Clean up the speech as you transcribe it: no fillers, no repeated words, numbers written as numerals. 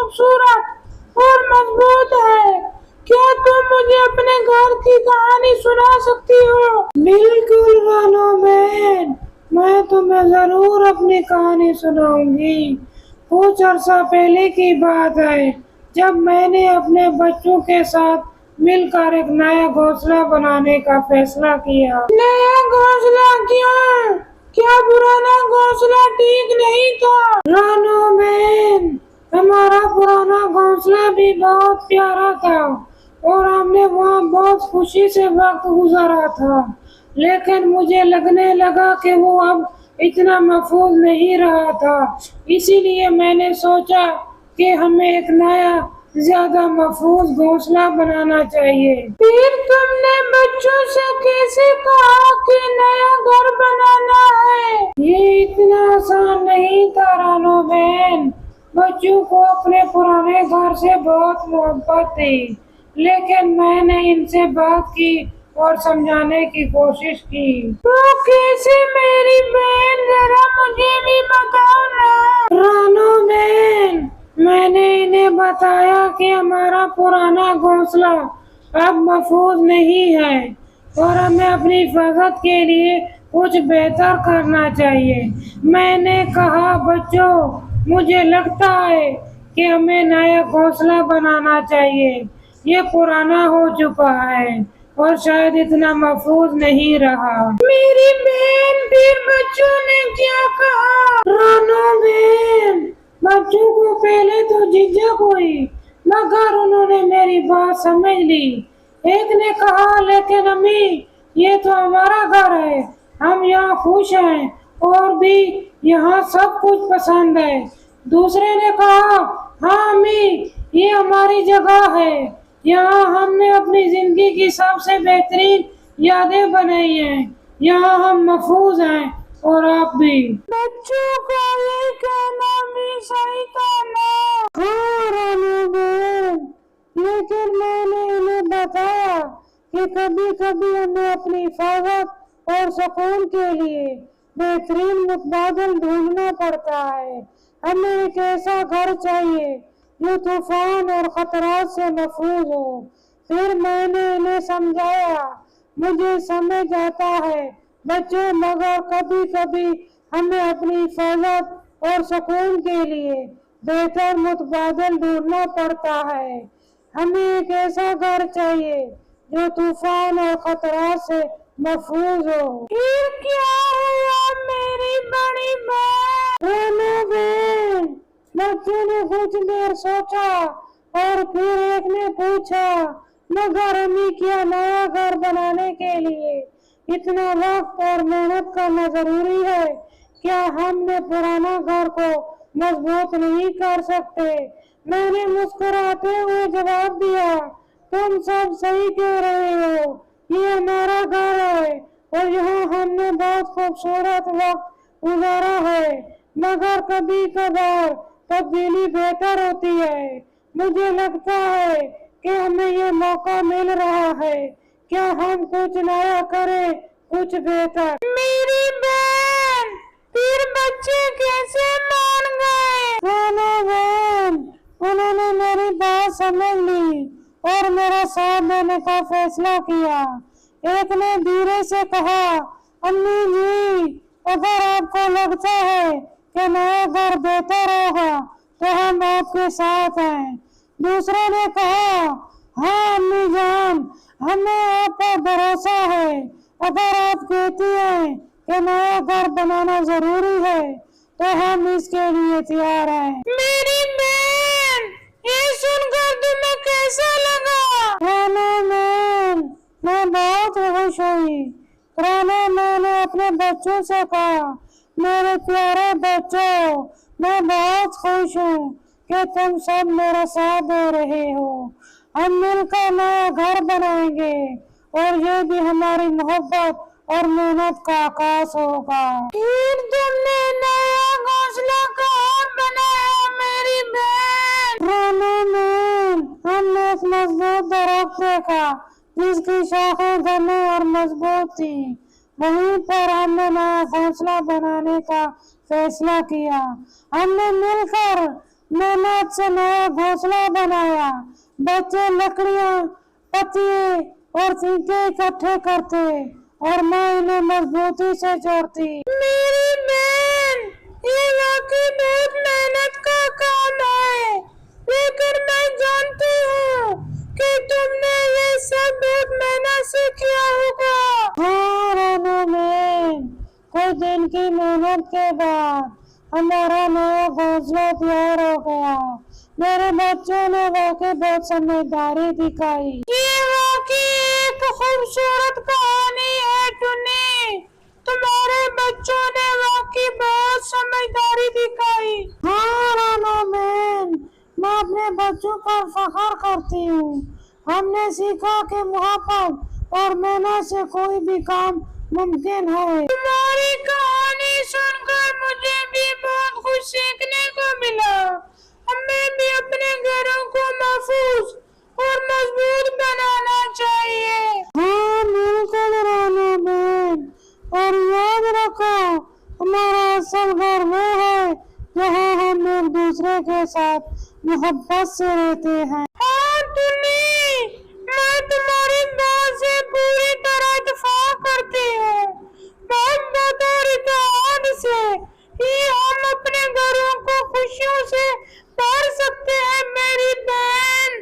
खूबसूरत और मजबूत है। क्या तुम मुझे अपने घर की कहानी सुना सकती हो? बिल्कुल रानो बहन, मैं तुम्हें जरूर अपनी कहानी सुनाऊंगी। कुछ अरसा पहले की बात है, जब मैंने अपने बच्चों के साथ मिलकर एक नया घोंसला बनाने का फैसला किया। नया घोंसला क्यों? क्या पुराना घोंसला ठीक नहीं था? रानो बहन, हमारा पुराना घोंसला भी बहुत प्यारा था और हमने वहाँ बहुत खुशी से वक्त गुजारा था, लेकिन मुझे लगने लगा कि वो अब इतना महफूज नहीं रहा था। इसीलिए मैंने सोचा कि हमें एक नया ज्यादा महफूज घोंसला बनाना चाहिए। फिर तुमने बच्चों से कैसे कहा कि नया घर बनाना है? ये इतना आसान नहीं था रानो बहन। बच्चों को अपने पुराने घर से बहुत मोहब्बत थी, लेकिन मैंने इनसे बात की और समझाने की कोशिश की। तो कैसे मेरी बहन, जरा मुझे भी बताओ ना। रानो बहन, मैंने इन्हें बताया कि हमारा पुराना घोंसला अब महफूज नहीं है और हमें अपनी हिफाजत के लिए कुछ बेहतर करना चाहिए। मैंने कहा, बच्चों, मुझे लगता है कि हमें नया घोंसला बनाना चाहिए। ये पुराना हो चुका है और शायद इतना महफूज नहीं रहा। मेरी बहन, फिर बच्चों ने क्या कहा? रानो बहन, बच्चों को पहले तो झिझक हुई, मगर उन्होंने मेरी बात समझ ली। एक ने कहा, लेकिन अम्मी, ये तो हमारा घर है, हम यहाँ खुश हैं और भी यहाँ सब कुछ पसंद है। दूसरे ने कहा, हाँ अम्मी, ये हमारी जगह है, यहाँ हमने अपनी जिंदगी की सबसे बेहतरीन यादें बनाई हैं, यहाँ हम महफूज हैं और आप भी। बच्चों का ये कहना भी सही था ना? हाँ रानू बहन, लेकिन मैंने इन्हें बताया कि कभी कभी हमें अपनी हिफाजत और सुकून के लिए बेहतरीन मुतबादल ढूंढना पड़ता है। हमें एक ऐसा घर चाहिए जो तूफान और खतरात से महफूज हो। फिर मैंने इन्हें समझाया, मुझे समझ आता है बच्चों, मगर कभी कभी हमें अपनी हिफाजत और सुकून के लिए बेहतर मुतबादल ढूंढना पड़ता है। हमें एक ऐसा घर चाहिए जो तूफान और खतरात से महफूज हो। फिर क्या हुआ मेरी बड़ी बहन? बच्चों ने कुछ देर सोचा और फिर एक ने पूछा, मगर अम्मी, क्या नया घर बनाने के लिए इतना वक्त और मेहनत करना जरूरी है? क्या हमने पुराना घर को मजबूत नहीं कर सकते? मैंने मुस्कुराते हुए जवाब दिया, तुम सब सही कह रहे हो, ये हमारा घर है और यहाँ हमने बहुत खूबसूरत वक्त गुजारा है, मगर कभी कभार तब्दीली बेहतर होती है। मुझे लगता है कि हमें ये मौका मिल रहा है, क्या हम कुछ नया करें, कुछ बेहतर। मेरी बहन, फिर बच्चे कैसे मान गए? रानो बहन, उन्होंने मेरी बात समझ ली और मेरा साथ देने का फैसला किया। एक ने धीरे से कहा, अम्मी जी, अगर आपको लगता है कि नया घर बेहतर होगा तो हम आपके साथ हैं। दूसरे ने कहा, हाँ अम्मी जान, हमें आप पर भरोसा है। अगर आप कहती हैं कि नया घर बनाना जरूरी है तो हम इसके लिए तैयार हैं। मेरी बहन, ये सुनकर तुम्हें कैसा लगा? रानो बहन, मैं बहुत खुश हुई। मैंने अपने बच्चों से कहा, मेरे प्यारे बच्चों, मैं बहुत खुश हूँ कि तुम सब मेरा साथ दे रहे हो। हम मिलकर नया घर बनाएंगे और ये भी हमारी मोहब्बत और मेहनत का आकाश होगा। फिर तुमने नया घोंसला कहाँ बनाया मेरी बहन? रानो बहन, हमने एक मजबूत दरख्त देखा जिसकी शाखें घनी और मजबूत थी। वहीं पर हमने नया घोंसला बनाने का फैसला किया। हमने मिलकर मेहनत से नया घोंसला बनाया। बच्चे लकड़ियां, पत्तिये और ईंटें इकट्ठे करते और मैं इन्हें मजबूती से जोड़ती। मेरी बहन, ये वाकई बहुत मेहनत का काम है, लेकिन मैं जानती हूँ कि तुमने ये सब बहुत मेहनत से किया होगा। हाँ रानू बहन, कुछ दिन की मेहनत के बाद हमारा नया घोंसला तैयार हो गया। मेरे बच्चों ने वाकई बहुत समझदारी दिखाई। ये वाकई एक खूबसूरत कहानी है टुन्नी, तुम्हारे बच्चों ने वाकई बहुत समझदारी दिखाई। हाँ रानू बहन, मैं अपने बच्चों पर फख्र करती हूँ। हमने सीखा कि मोहब्बत और मेहनत से कोई भी काम मुमकिन है। तुम्हारी कहानी सुनकर मुझे भी बहुत कुछ सीखने को मिला। हमें भी अपने घरों को महफूज और मजबूत बनाना चाहिए। हाँ बिल्कुल रानू बहन, और याद रखो, हमारा असल घर वो है जहाँ हम एक दूसरे के साथ मोहब्बत से रहते हैं। हाँ टुन्नी, मैं तुम्हारी बात से पूरी तरह इत्तेफाक करती